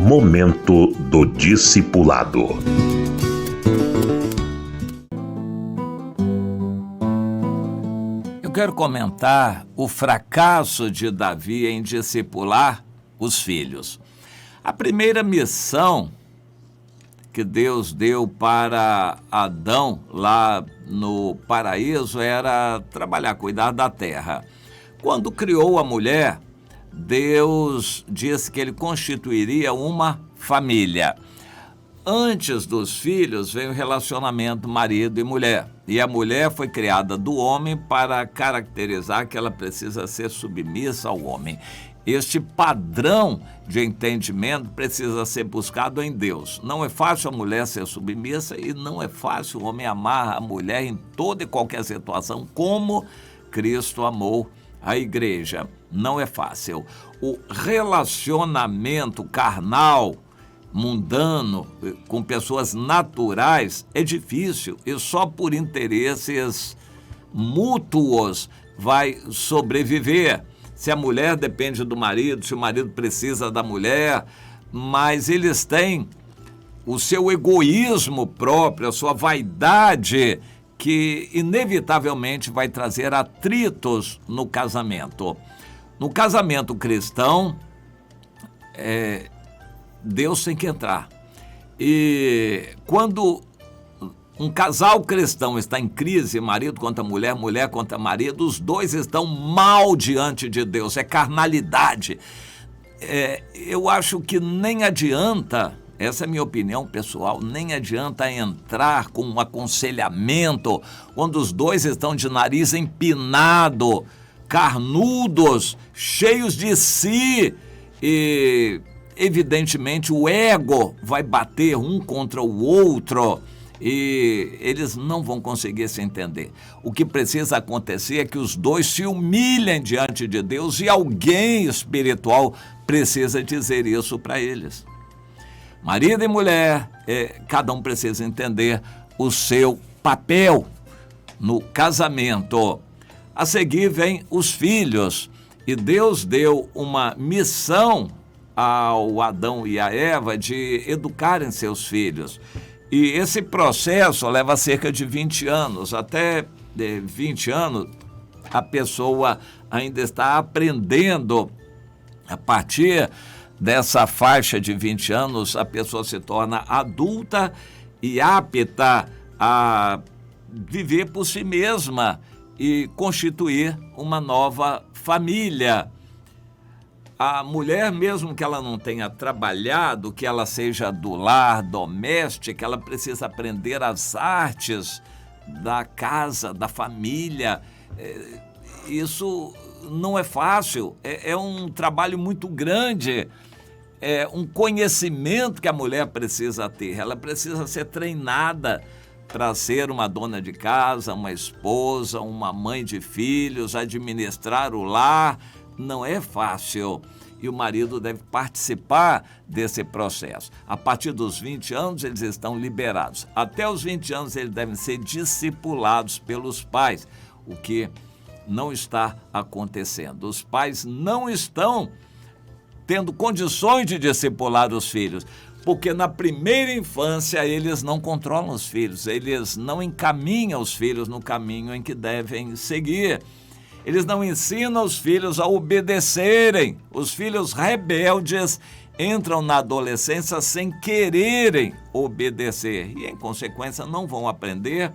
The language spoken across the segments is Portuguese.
Momento do Discipulado. Eu quero comentar o fracasso de Davi em discipular os filhos. A primeira missão que Deus deu para Adão lá no paraíso era trabalhar, cuidar da terra. Quando criou a mulher, Deus disse que ele constituiria uma família. Antes dos filhos veio o relacionamento marido e mulher. E a mulher foi criada do homem para caracterizar que ela precisa ser submissa ao homem. Este padrão de entendimento precisa ser buscado em Deus. Não é fácil a mulher ser submissa e não é fácil o homem amar a mulher em toda e qualquer situação, como Cristo amou a igreja. Não é fácil. O relacionamento carnal, mundano, com pessoas naturais, é difícil e só por interesses mútuos vai sobreviver. Se a mulher depende do marido, se o marido precisa da mulher, mas eles têm o seu egoísmo próprio, a sua vaidade, que inevitavelmente vai trazer atritos no casamento. No casamento cristão, Deus tem que entrar. E quando um casal cristão está em crise, marido contra mulher, mulher contra marido, os dois estão mal diante de Deus, é carnalidade. Eu acho que nem adianta, essa é a minha opinião pessoal, nem adianta entrar com um aconselhamento quando os dois estão de nariz empinado, carnudos, cheios de si e evidentemente o ego vai bater um contra o outro e eles não vão conseguir se entender. O que precisa acontecer é que os dois se humilhem diante de Deus e alguém espiritual precisa dizer isso para eles. Marido e mulher, cada um precisa entender o seu papel no casamento. A seguir vem os filhos e Deus deu uma missão ao Adão e a Eva de educarem seus filhos. E esse processo leva cerca de 20 anos. Até 20 anos, a pessoa ainda está aprendendo. A partir dessa faixa de 20 anos, a pessoa se torna adulta e apta a viver por si mesma e constituir uma nova família. A mulher, mesmo que ela não tenha trabalhado, que ela seja do lar, doméstica, ela precisa aprender as artes da casa, da família. Isso não é fácil, é um trabalho muito grande, é um conhecimento que a mulher precisa ter. Ela precisa ser treinada para ser uma dona de casa, uma esposa, uma mãe de filhos, administrar o lar. Não é fácil e o marido deve participar desse processo. A partir dos 20 anos, eles estão liberados. Até os 20 anos, eles devem ser discipulados pelos pais, o que não está acontecendo. Os pais não estão tendo condições de discipular os filhos, porque na primeira infância eles não controlam os filhos, eles não encaminham os filhos no caminho em que devem seguir. Eles não ensinam os filhos a obedecerem. Os filhos rebeldes entram na adolescência sem quererem obedecer e, em consequência, não vão aprender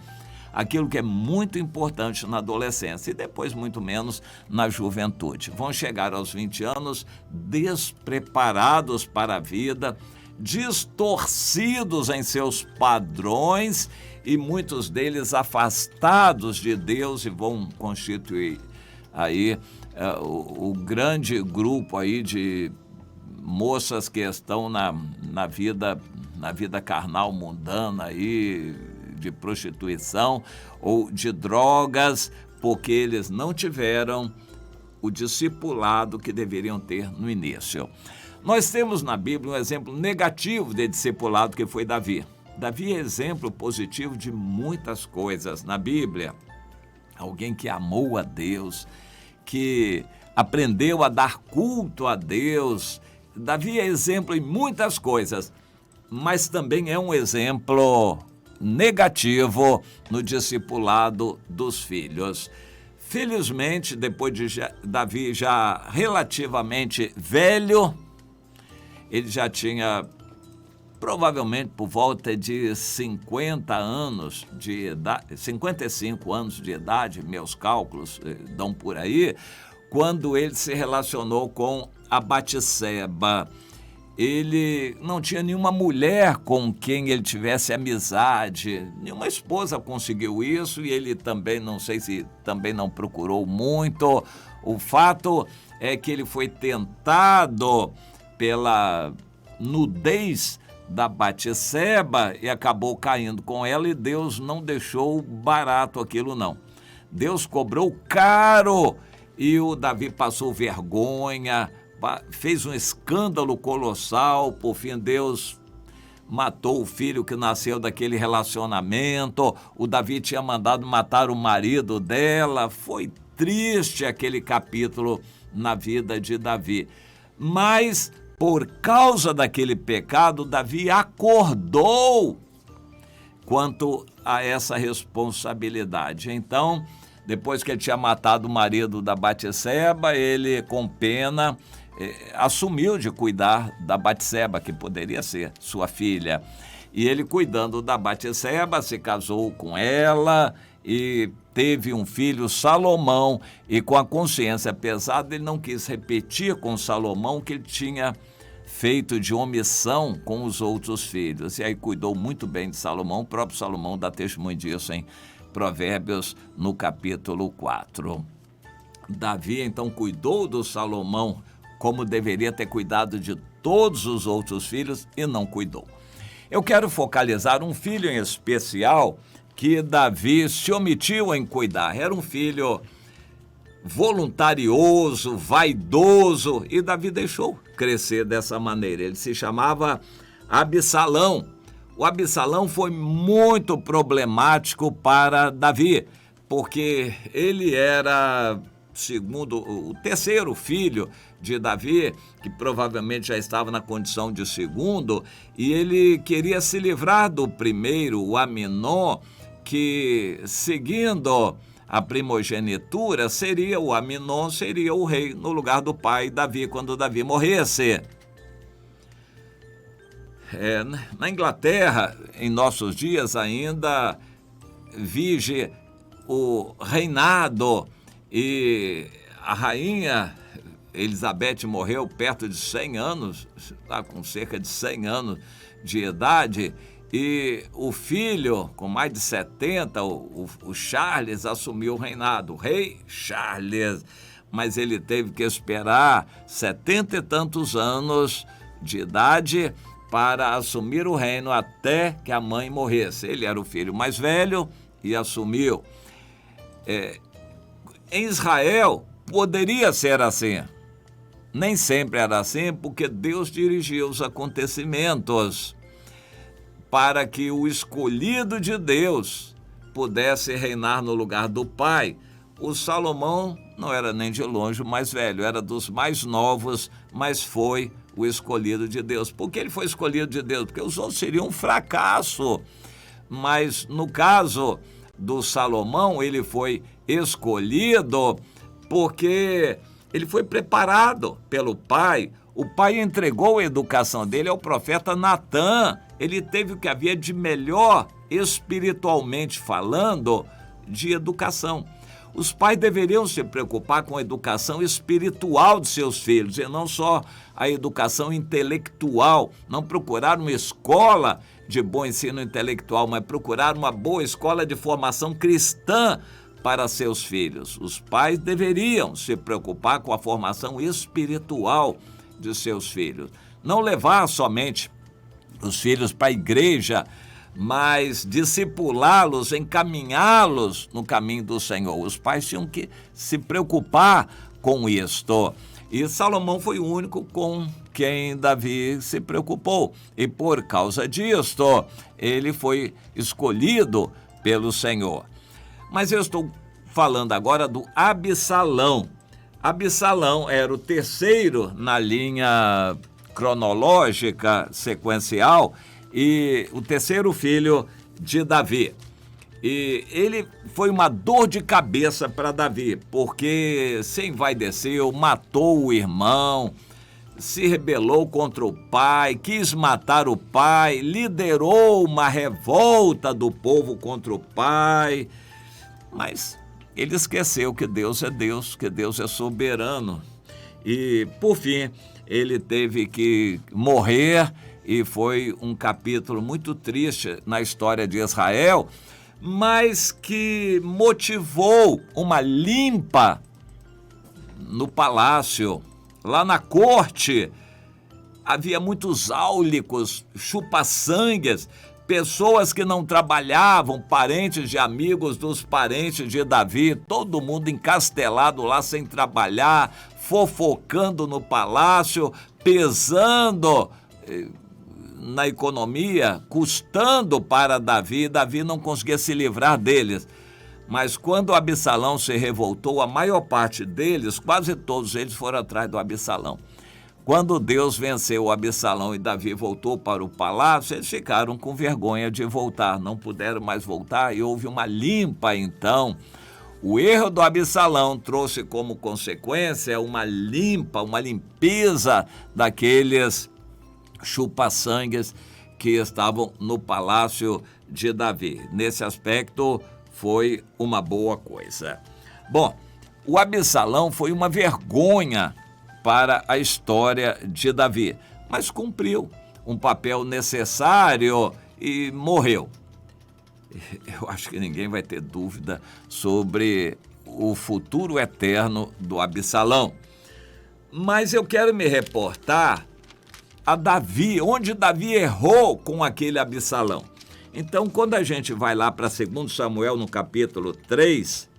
aquilo que é muito importante na adolescência e depois muito menos na juventude. Vão chegar aos 20 anos despreparados para a vida, distorcidos em seus padrões e muitos deles afastados de Deus e vão constituir aí o grande grupo aí de moças que estão na vida carnal mundana aí, de prostituição ou de drogas, porque eles não tiveram o discipulado que deveriam ter no início. Nós temos na Bíblia um exemplo negativo de discipulado que foi Davi. Davi é exemplo positivo de muitas coisas na Bíblia. Alguém que amou a Deus, que aprendeu a dar culto a Deus, Davi é exemplo em muitas coisas, mas também é um exemplo negativo no discipulado dos filhos. Felizmente, depois de Davi já relativamente velho, ele já tinha provavelmente por volta de 50 anos de idade, 55 anos de idade, meus cálculos dão por aí, quando ele se relacionou com a Batseba. Ele não tinha nenhuma mulher com quem ele tivesse amizade, nenhuma esposa conseguiu isso, e ele também, não sei se também não procurou muito. O fato é que ele foi tentado pela nudez da Batseba e acabou caindo com ela, e Deus não deixou barato aquilo não. Deus cobrou caro e o Davi passou vergonha, fez um escândalo colossal. Por fim, Deus matou o filho que nasceu daquele relacionamento. O Davi tinha mandado matar o marido dela. Foi triste aquele capítulo na vida de Davi. Mas, por causa daquele pecado, Davi acordou quanto a essa responsabilidade. Então, depois que ele tinha matado o marido da Batseba, ele, com pena, assumiu de cuidar da Batseba, que poderia ser sua filha. E ele, cuidando da Batseba, se casou com ela e teve um filho, Salomão. E com a consciência pesada, ele não quis repetir com Salomão o que ele tinha feito de omissão com os outros filhos. E aí cuidou muito bem de Salomão. O próprio Salomão dá testemunho disso em Provérbios, no capítulo 4. Davi, então, cuidou do Salomão como deveria ter cuidado de todos os outros filhos e não cuidou. Eu quero focalizar um filho em especial que Davi se omitiu em cuidar. Era um filho voluntarioso, vaidoso, e Davi deixou crescer dessa maneira. Ele se chamava Absalão. O Absalão foi muito problemático para Davi, porque ele era, segundo o terceiro filho de Davi, que provavelmente já estava na condição de segundo, e ele queria se livrar do primeiro, o Aminon, que, seguindo a primogenitura, o Aminon seria o rei no lugar do pai Davi, quando Davi morresse. Na Inglaterra, em nossos dias, ainda vige o reinado, e a rainha Elizabeth morreu perto de 100 anos, com cerca de 100 anos de idade, e o filho, com mais de 70, o Charles, assumiu o reinado, o rei Charles, mas ele teve que esperar 70 e tantos anos de idade para assumir o reino até que a mãe morresse. Ele era o filho mais velho e assumiu. Em Israel, poderia ser assim. Nem sempre era assim, porque Deus dirigia os acontecimentos para que o escolhido de Deus pudesse reinar no lugar do pai. O Salomão não era nem de longe o mais velho, era dos mais novos, mas foi o escolhido de Deus. Por que ele foi escolhido de Deus? Porque os outros seriam um fracasso. Mas no caso do Salomão, ele foi escolhido porque ele foi preparado pelo pai. O pai entregou a educação dele ao profeta Natã. Ele teve o que havia de melhor, espiritualmente falando, de educação. Os pais deveriam se preocupar com a educação espiritual de seus filhos e não só a educação intelectual. Não procurar uma escola de bom ensino intelectual, mas procurar uma boa escola de formação cristã para seus filhos. Os pais deveriam se preocupar com a formação espiritual de seus filhos. Não levar somente os filhos para a igreja, mas discipulá-los, encaminhá-los no caminho do Senhor. Os pais tinham que se preocupar com isto. E Salomão foi o único com quem Davi se preocupou. E por causa disto, ele foi escolhido pelo Senhor. Mas eu estou falando agora do Absalão. Absalão era o terceiro na linha cronológica, sequencial, e o terceiro filho de Davi. E ele foi uma dor de cabeça para Davi, porque se envaideceu, matou o irmão, se rebelou contra o pai, quis matar o pai, liderou uma revolta do povo contra o pai, mas ele esqueceu que Deus é Deus, que Deus é soberano. E, por fim, ele teve que morrer, e foi um capítulo muito triste na história de Israel, mas que motivou uma limpa no palácio. Lá na corte havia muitos áulicos, chupa-sangues, pessoas que não trabalhavam, parentes de amigos dos parentes de Davi, todo mundo encastelado lá sem trabalhar, fofocando no palácio, pesando na economia, custando para Davi. Davi não conseguia se livrar deles. Mas quando Absalão se revoltou, a maior parte deles, quase todos eles, foram atrás do Absalão. Quando Deus venceu o Absalão e Davi voltou para o palácio, eles ficaram com vergonha de voltar, não puderam mais voltar, e houve uma limpa então. O erro do Absalão trouxe como consequência uma limpeza daqueles chupa-sangues que estavam no palácio de Davi. Nesse aspecto, foi uma boa coisa. Bom, o Absalão foi uma vergonha para a história de Davi, mas cumpriu um papel necessário e morreu. Eu acho que ninguém vai ter dúvida sobre o futuro eterno do Absalão. Mas eu quero me reportar a Davi, onde Davi errou com aquele Absalão. Então, quando a gente vai lá para 2 Samuel, no capítulo 3,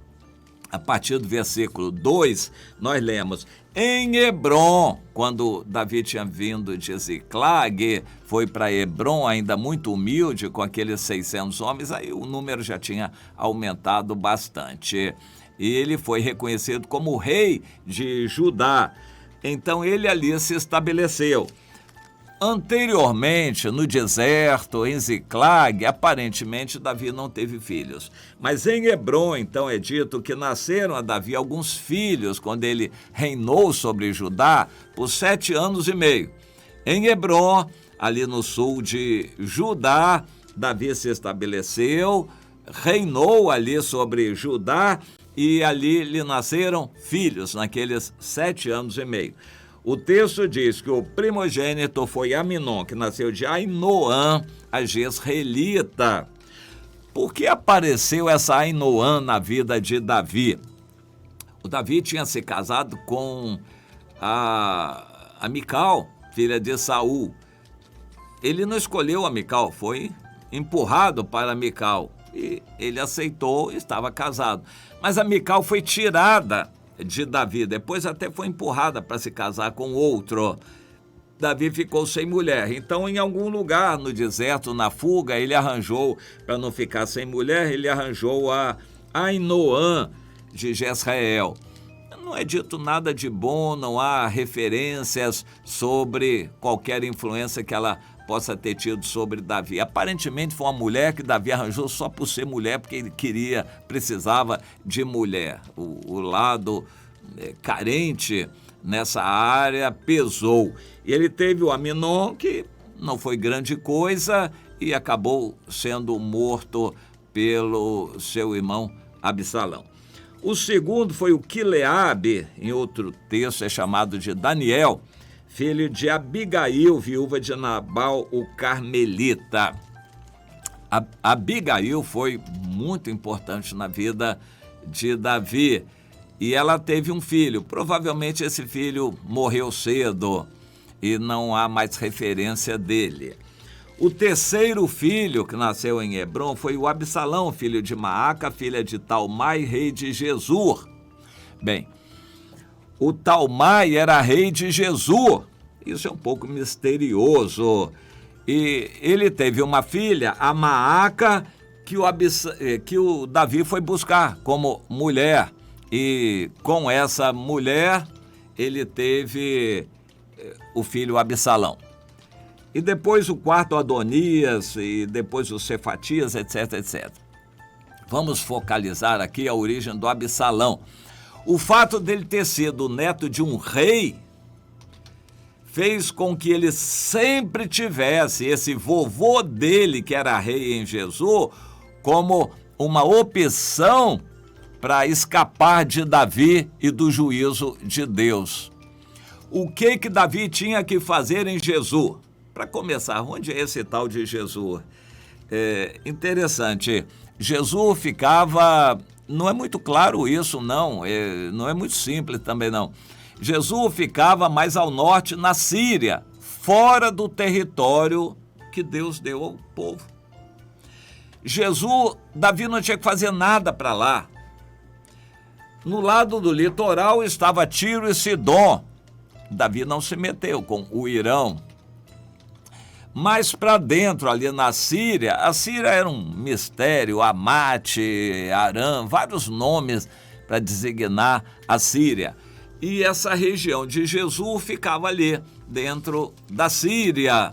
a partir do versículo 2, nós lemos: em Hebrom, quando Davi tinha vindo de Ziclag, foi para Hebrom, ainda muito humilde, com aqueles 600 homens, aí o número já tinha aumentado bastante. E ele foi reconhecido como rei de Judá. Então, ele ali se estabeleceu. Anteriormente, no deserto, em Ziclag, aparentemente Davi não teve filhos. Mas em Hebrom, então, é dito que nasceram a Davi alguns filhos quando ele reinou sobre Judá por 7 anos e meio. Em Hebrom, ali no sul de Judá, Davi se estabeleceu, reinou ali sobre Judá e ali lhe nasceram filhos naqueles 7 anos e meio. O texto diz que o primogênito foi Aminon, que nasceu de Ainoã, a Jezreelita. Por que apareceu essa Ainoã na vida de Davi? O Davi tinha se casado com a Mical, filha de Saul. Ele não escolheu a Mical, foi empurrado para a Mical. E ele aceitou, estava casado. Mas a Mical foi tirada de Davi, depois até foi empurrada para se casar com outro. Davi ficou sem mulher, então em algum lugar no deserto, na fuga, ele arranjou, para não ficar sem mulher, ele arranjou a Ainoã de Jezreel. Não é dito nada de bom, não há referências sobre qualquer influência que ela possa ter tido sobre Davi. Aparentemente foi uma mulher que Davi arranjou só por ser mulher, porque ele precisava de mulher. O lado carente nessa área pesou. E ele teve o Aminon, que não foi grande coisa, e acabou sendo morto pelo seu irmão Absalão. O segundo foi o Quileabe, em outro texto é chamado de Daniel, filho de Abigail, viúva de Nabal, o Carmelita. Abigail foi muito importante na vida de Davi e ela teve um filho. Provavelmente esse filho morreu cedo e não há mais referência dele. O terceiro filho que nasceu em Hebrom foi o Absalão, filho de Maaca, filha de Talmai, rei de Gesur. Bem, o Talmai era rei de Gesur. Isso é um pouco misterioso. E ele teve uma filha, a Maaca, que o Davi foi buscar como mulher. E com essa mulher, ele teve o filho Absalão. E depois o quarto Adonias, e depois o Cefatias, etc, etc. Vamos focalizar aqui a origem do Absalão. O fato dele ter sido neto de um rei fez com que ele sempre tivesse esse vovô dele, que era rei em Jesus, como uma opção para escapar de Davi e do juízo de Deus. O que Davi tinha que fazer em Jesus? Para começar, onde é esse tal de Jesus? Interessante, Jesus ficava, não é muito claro isso não, não é muito simples também não. Jesus ficava mais ao norte, na Síria, fora do território que Deus deu ao povo. Davi não tinha que fazer nada para lá. No lado do litoral estava Tiro e Sidom. Davi não se meteu com o Irão. Mais para dentro, ali na Síria, a Síria era um mistério, Amate, Aram, vários nomes para designar a Síria. E essa região de Jesus ficava ali, dentro da Síria.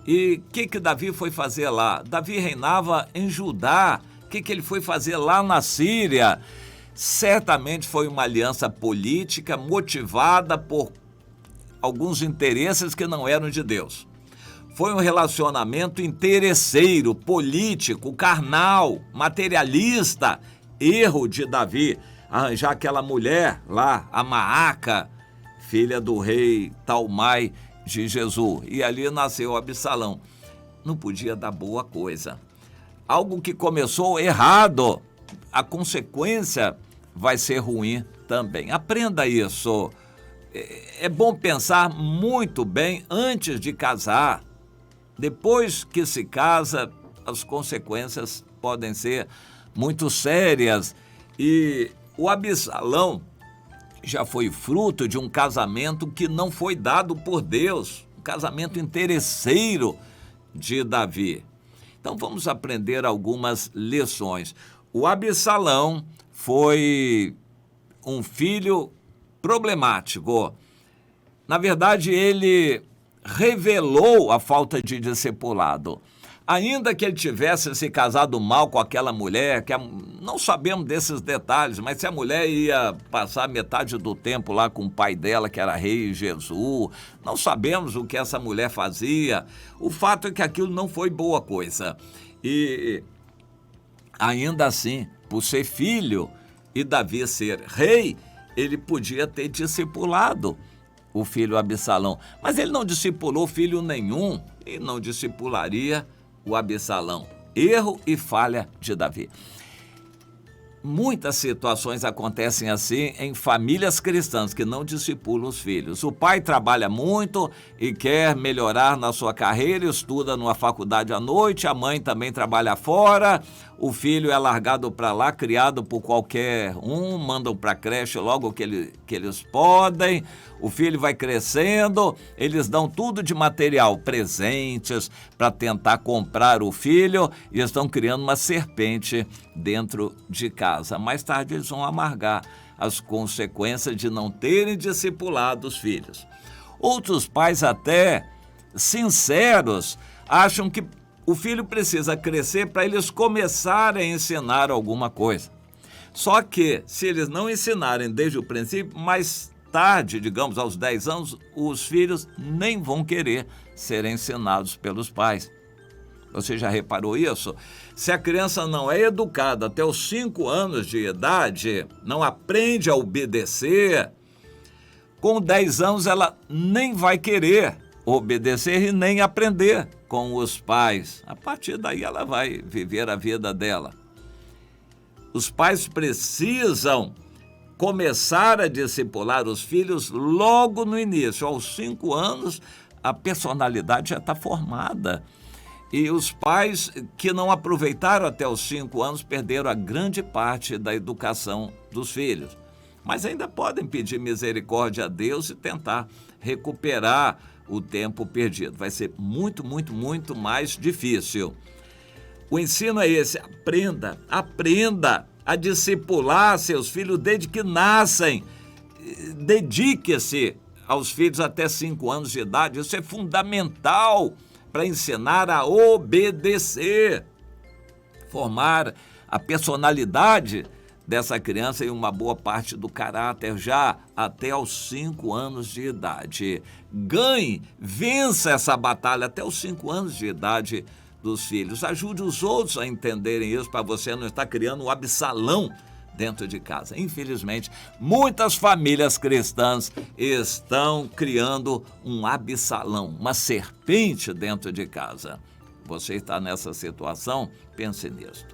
E o que Davi foi fazer lá? Davi reinava em Judá. O que ele foi fazer lá na Síria? Certamente foi uma aliança política motivada por alguns interesses que não eram de Deus. Foi um relacionamento interesseiro, político, carnal, materialista. Erro de Davi. Arranjar aquela mulher lá, a Maaca, filha do rei Talmai de Jesus. E ali nasceu Absalão. Não podia dar boa coisa. Algo que começou errado, a consequência vai ser ruim também. Aprenda isso. É bom pensar muito bem antes de casar. Depois que se casa, as consequências podem ser muito sérias. E o Absalão já foi fruto de um casamento que não foi dado por Deus, um casamento interesseiro de Davi. Então vamos aprender algumas lições. O Absalão foi um filho problemático. Na verdade, ele revelou a falta de discipulado. Ainda que ele tivesse se casado mal com aquela mulher, não sabemos desses detalhes, mas se a mulher ia passar metade do tempo lá com o pai dela, que era rei Jesus, não sabemos o que essa mulher fazia. O fato é que aquilo não foi boa coisa. E ainda assim, por ser filho e Davi ser rei, ele podia ter discipulado o filho Absalão. Mas ele não discipulou filho nenhum e não discipularia o Absalão. Erro e falha de Davi. Muitas situações acontecem assim em famílias cristãs que não discipulam os filhos. O pai trabalha muito e quer melhorar na sua carreira, estuda numa faculdade à noite, a mãe também trabalha fora, o filho é largado para lá, criado por qualquer um, mandam para a creche logo que eles podem, o filho vai crescendo, eles dão tudo de material, presentes, para tentar comprar o filho e estão criando uma serpente dentro de casa. Mais tarde eles vão amargar as consequências de não terem discipulado os filhos. Outros pais até sinceros acham que o filho precisa crescer para eles começarem a ensinar alguma coisa. Só que se eles não ensinarem desde o princípio, mais tarde, digamos aos 10 anos, os filhos nem vão querer ser ensinados pelos pais. Você já reparou isso? Se a criança não é educada até os 5 anos de idade, não aprende a obedecer, com 10 anos ela nem vai querer obedecer e nem aprender com os pais. A partir daí ela vai viver a vida dela. Os pais precisam começar a discipular os filhos logo no início. Aos 5 anos, a personalidade já está formada. E os pais que não aproveitaram até os 5 anos perderam a grande parte da educação dos filhos. Mas ainda podem pedir misericórdia a Deus e tentar recuperar o tempo perdido. Vai ser muito, muito, muito mais difícil. O ensino é esse: aprenda a discipular seus filhos desde que nascem. Dedique-se aos filhos até 5 anos de idade. Isso é fundamental para ensinar a obedecer, formar a personalidade dessa criança e uma boa parte do caráter já até aos 5 anos de idade. Ganhe, vença essa batalha até os 5 anos de idade dos filhos. Ajude os outros a entenderem isso, para você não estar criando um Absalão dentro de casa. Infelizmente, muitas famílias cristãs estão criando um Absalão, uma serpente dentro de casa. Você está nessa situação? Pense nisso.